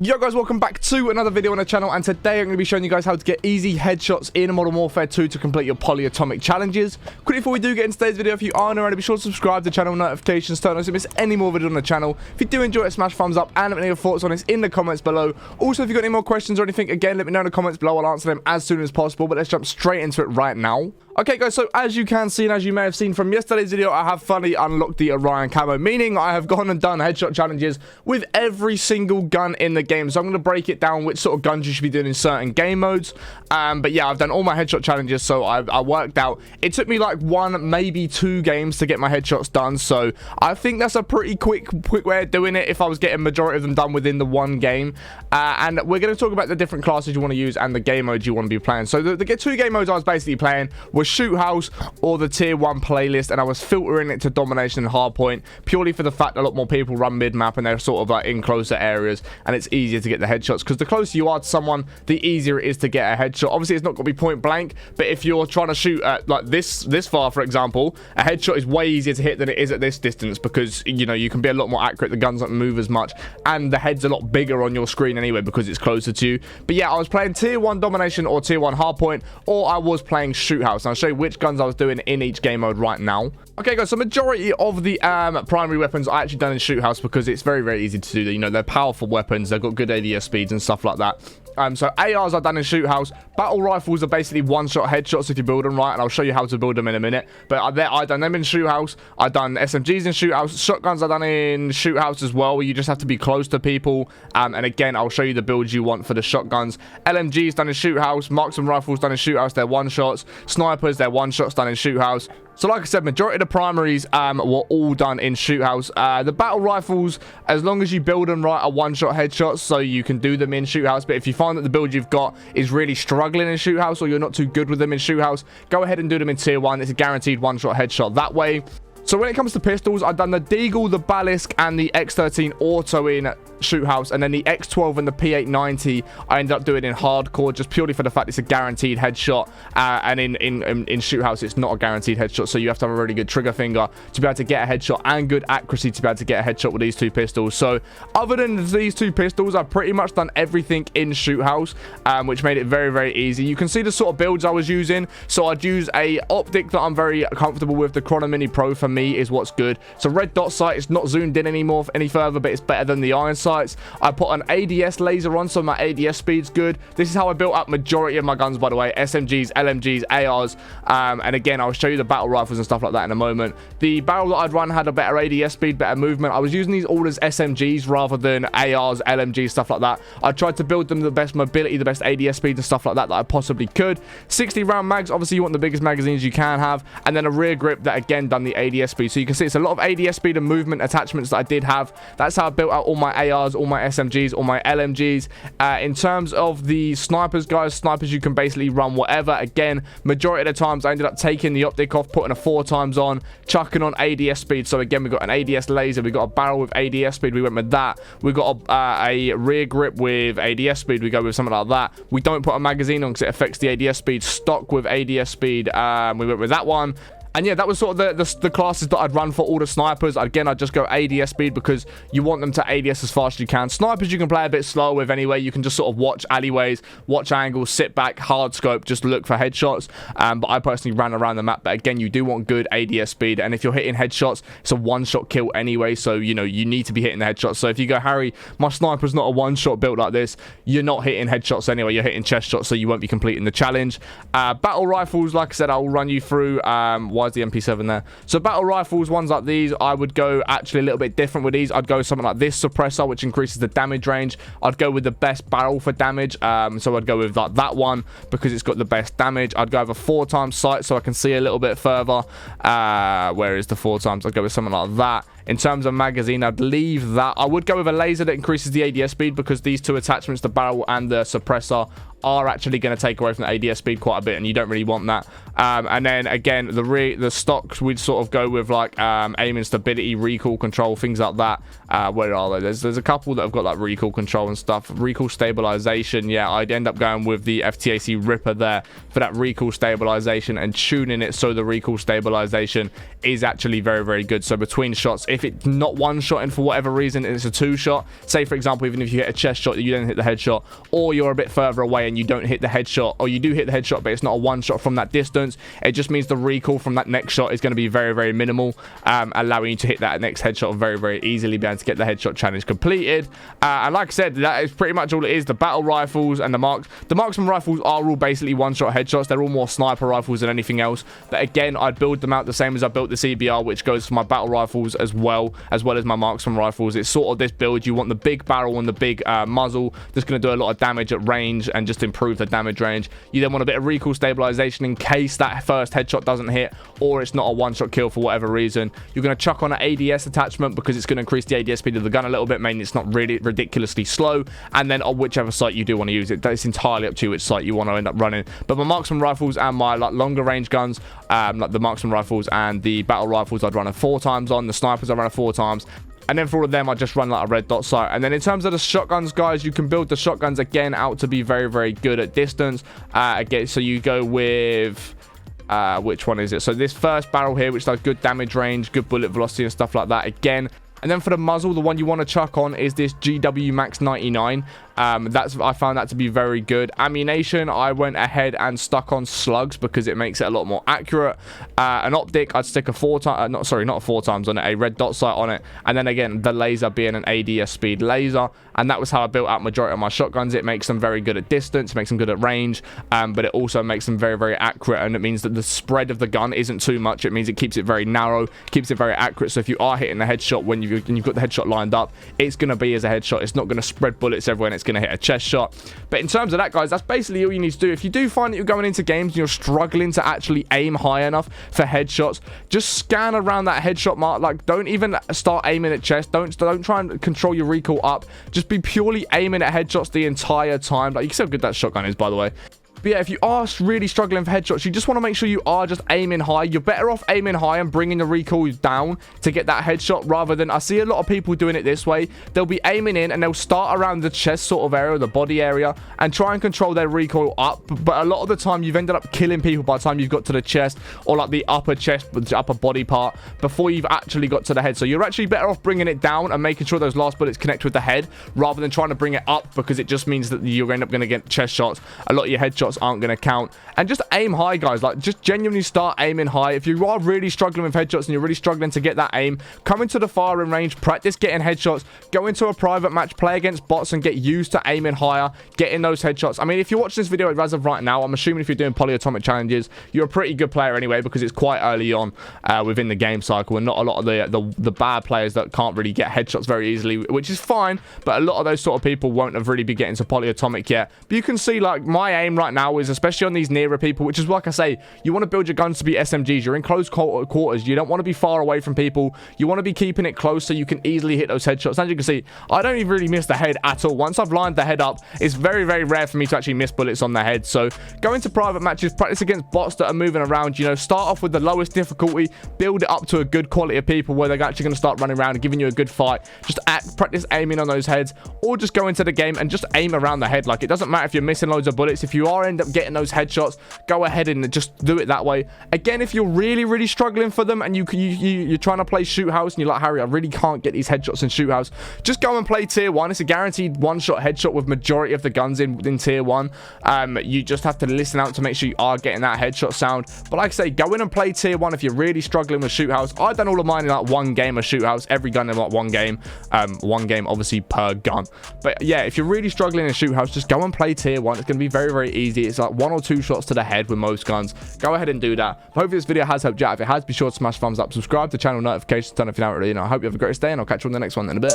Yo guys, welcome back to another video on the channel, and today I'm going to be showing you guys how to get easy headshots in Modern Warfare 2 to complete your polyatomic challenges. Quickly before we do get into today's video, if you aren't already, be sure to subscribe to the channel, notifications turned on so you miss any more videos on the channel. If you do enjoy it, smash thumbs up and let me know your thoughts on this in the comments below. Also, if you've got any more questions or anything, again, let me know in the comments below. I'll answer them as soon as possible, but let's jump straight into it right now. Okay guys, so as you can see and as you may have seen from yesterday's video, I have finally unlocked the Orion camo, meaning I have gone and done headshot challenges with every single gun in the game. So I'm going to break it down which sort of guns you should be doing in certain game modes. But yeah, I've done all my headshot challenges, so I worked out. It took me like 1, maybe 2 games to get my headshots done, so I think that's a pretty quick way of doing it if I was getting majority of them done within the 1 game. And we're going to talk about the different classes you want to use and the game modes you want to be playing. So the 2 game modes I was basically playing were Shoot House or the tier 1 playlist, and I was filtering it to domination and hardpoint purely for the fact a lot more people run mid-map and they're sort of like in closer areas and it's easier to get the headshots, because the closer you are to someone, the easier it is to get a headshot. Obviously it's not going to be point blank, but if you're trying to shoot at like this far, for example, a headshot is way easier to hit than it is at this distance, because you know you can be a lot more accurate, the guns don't move as much, and the head's a lot bigger on your screen anyway because it's closer to you. But yeah, I was playing tier 1 domination or tier 1 hardpoint, or I was playing Shoot House, and I'll show you which guns I was doing in each game mode right now. Okay guys, so majority of the primary weapons I actually done in Shoot House because it's very easy to do. You know, they're powerful weapons, they've got good ADS speeds and stuff like that. So ARs I've done in Shoot House. Battle rifles are basically one-shot headshots if you build them right, and I'll show you how to build them in a minute. But I've done them in Shoot House. I've done SMGs in Shoot House. Shotguns I've done in Shoot House as well, where you just have to be close to people. And again, I'll show you the builds you want for the shotguns. LMGs done in Shoot House. Marksman rifles done in Shoot House. They're one-shots. Snipers, they're one-shots done in Shoot House. So like I said, majority of the primaries were all done in Shoot House. The battle rifles, as long as you build them right, are one-shot headshots, so you can do them in Shoot House. But if you find that the build you've got is really struggling in Shoot House, or you're not too good with them in Shoot House, go ahead and do them in tier 1. It's a guaranteed one-shot headshot that way. So when it comes to pistols, I've done the Deagle, the Balisk, and the X13 auto in Shoot House, and then the X12 and the P890 I ended up doing in hardcore, just purely for the fact it's a guaranteed headshot. And in Shoot House, it's not a guaranteed headshot, so you have to have a really good trigger finger to be able to get a headshot, and good accuracy to be able to get a headshot with these 2 pistols. So other than these 2 pistols, I've pretty much done everything in Shoot House, which made it very easy. You can see the sort of builds I was using. So I'd use a optic that I'm very comfortable with. The Chrono Mini Pro for me is what's good. So red dot sight, it's not zoomed in anymore any further, but it's better than the iron sights. I put an ADS laser on, so my ADS speed's good. This is how I built up majority of my guns, by the way. SMGs, LMGs, ARs, and again, I'll show you the battle rifles and stuff like that in a moment. The barrel that I'd run had a better ADS speed, better movement. I was using these all as SMGs rather than ARs, LMGs, stuff like that. I tried to build them the best mobility, the best ADS speed and stuff like that I possibly could. 60 round mags, obviously you want the biggest magazines you can have, and then a rear grip that again done the ADS speed. So you can see it's a lot of ADS speed and movement attachments that I did have. That's how I built out all my ARs, all my SMGs, all my LMGs. In terms of the snipers, guys, snipers you can basically run whatever. Again, majority of the times I ended up taking the optic off, putting a 4 times on, chucking on ADS speed. So again, we got an ADS laser, we got a barrel with ADS speed, we went with that. We got a rear grip with ADS speed, we go with something like that. We don't put a magazine on because it affects the ADS speed. Stock with ADS speed, we went with that one. And yeah, that was sort of the classes that I'd run for all the snipers. Again, I'd just go ADS speed because you want them to ADS as fast as you can. Snipers you can play a bit slower with anyway. You can just sort of watch alleyways, watch angles, sit back, hard scope, just look for headshots. But I personally ran around the map. But again, you do want good ADS speed. And if you're hitting headshots, it's a one-shot kill anyway. So, you know, you need to be hitting the headshots. So if you go, Harry, my sniper's not a one-shot built like this, you're not hitting headshots anyway. You're hitting chest shots, so you won't be completing the challenge. Battle rifles, like I said, I'll run you through. Why is the MP7 there? So battle rifles, ones like these, I would go actually a little bit different with these. I'd go something like this suppressor, which increases the damage range. I'd go with the best barrel for damage. So I'd go with like that one because it's got the best damage. I'd go with a 4 times sight so I can see a little bit further. Where is the 4 times? I'd go with something like that. In terms of magazine, I'd leave that. I would go with a laser that increases the ADS speed because these 2 attachments, the barrel and the suppressor, are actually going to take away from the ADS speed quite a bit, and you don't really want that. And then again, the stocks we'd sort of go with like aiming stability, recoil control, things like that. Where are they? There's a couple that have got like recoil control and stuff. Recoil stabilization, yeah, I'd end up going with the FTAC Ripper there for that recoil stabilization and tuning it so the recoil stabilization is actually very good. So between shots, if it's not one-shotting for whatever reason, it's a two-shot. Say, for example, even if you hit a chest shot, you don't hit the headshot, or you're a bit further away and you don't hit the headshot, or you do hit the headshot, but it's not a one-shot from that distance, it just means the recoil from that next shot is going to be very, very minimal, allowing you to hit that next headshot very, very easily, be able to get the headshot challenge completed. And like I said, that is pretty much all it is. The battle rifles and the marksman rifles are all basically one-shot headshots. They're all more sniper rifles than anything else. But again, I'd build them out the same as I built the CBR, which goes for my battle rifles as well as my marksman rifles. It's sort of this build. You want the big barrel and the big muzzle, just going to do a lot of damage at range and just improve the damage range. You then want a bit of recoil stabilization in case that first headshot doesn't hit, or it's not a one-shot kill for whatever reason. You're going to chuck on an ADS attachment because it's going to increase the ADS speed of the gun a little bit, mainly it's not really ridiculously slow. And then on whichever site you do want to use it, it's entirely up to you which site you want to end up running. But my marksman rifles and my longer range guns, like the marksman rifles and the battle rifles, I'd run it 4 times on. The snipers I run it 4 times. And then for all of them, I just run like a red dot sight. And then in terms of the shotguns, guys, you can build the shotguns again out to be very, very good at distance. Again, so you go with which one is it? So this first barrel here, which does good damage range, good bullet velocity and stuff like that again. And then for the muzzle, the one you want to chuck on is this GW Max 99. I found that to be very good. Ammunition, I went ahead and stuck on slugs because it makes it a lot more accurate. An optic, I'd stick a 4 times, not 4 times on it, a red dot sight on it. And then again, the laser being an ADS speed laser. And that was how I built out majority of my shotguns. It makes them very good at distance, makes them good at range, but it also makes them very, very accurate. And it means that the spread of the gun isn't too much. It means it keeps it very narrow, keeps it very accurate. So if you are hitting the headshot when you've got the headshot lined up, it's going to be as a headshot. It's not going to spread bullets everywhere and it's going to hit a chest shot. But in terms of that, guys, that's basically all you need to do. If you do find that you're going into games and you're struggling to actually aim high enough for headshots, just scan around that headshot mark. Like, don't even start aiming at chest. Don't try and control your recoil up. Just be purely aiming at headshots the entire time. Like, you can see how good that shotgun is, by the way. But yeah, if you are really struggling for headshots, you just want to make sure you are just aiming high. You're better off aiming high and bringing the recoil down to get that headshot, rather than, I see a lot of people doing it this way. They'll be aiming in and they'll start around the chest sort of area, the body area, and try and control their recoil up. But a lot of the time, you've ended up killing people by the time you've got to the chest, or like the upper chest, the upper body part, before you've actually got to the head. So you're actually better off bringing it down and making sure those last bullets connect with the head, rather than trying to bring it up, because it just means that you end up going to get chest shots. A lot of your headshots aren't going to count. And just aim high, guys. Like, just genuinely start aiming high. If you are really struggling with headshots and you're really struggling to get that aim, come into the firing range, practice getting headshots, go into a private match, play against bots and get used to aiming higher, getting those headshots. I mean, if you're watching this video as of right now, I'm assuming if you're doing polyatomic challenges, you're a pretty good player anyway, because it's quite early on within the game cycle, and not a lot of the bad players that can't really get headshots very easily, which is fine, but a lot of those sort of people won't have really been getting to polyatomic yet. But you can see, like, my aim right now is, especially on these nearer people, which is, like I say, you want to build your guns to be SMGs. You're in close quarters. You don't want to be far away from people. You want to be keeping it close so you can easily hit those headshots. As you can see, I don't even really miss the head at all. Once I've lined the head up, it's very, very rare for me to actually miss bullets on the head. So go into private matches, practice against bots that are moving around. You know, start off with the lowest difficulty, build it up to a good quality of people where they're actually going to start running around and giving you a good fight. Just practice aiming on those heads, or just go into the game and just aim around the head. Like, it doesn't matter if you're missing loads of bullets. If you are end up getting those headshots, go ahead and just do it that way. Again, if you're really, really struggling for them and you're trying to play shoot house and you're like, Harry, I really can't get these headshots in shoot house, just go and play tier 1. It's a guaranteed one-shot headshot with majority of the guns in tier 1. You just have to listen out to make sure you are getting that headshot sound. But like I say, go in and play tier 1 if you're really struggling with shoot house. I've done all of mine in like one game of shoot house, every gun in like one game obviously per gun. But yeah, if you're really struggling in shoot house, just go and play tier 1. It's going to be very, very easy. It's like 1 or 2 shots to the head with most guns. Go ahead and do that. Hopefully this video has helped you out. If it has, be sure to smash thumbs up, subscribe to channel, notifications, turn if you're not already. And I hope you have a great day, and I'll catch you on the next one in a bit.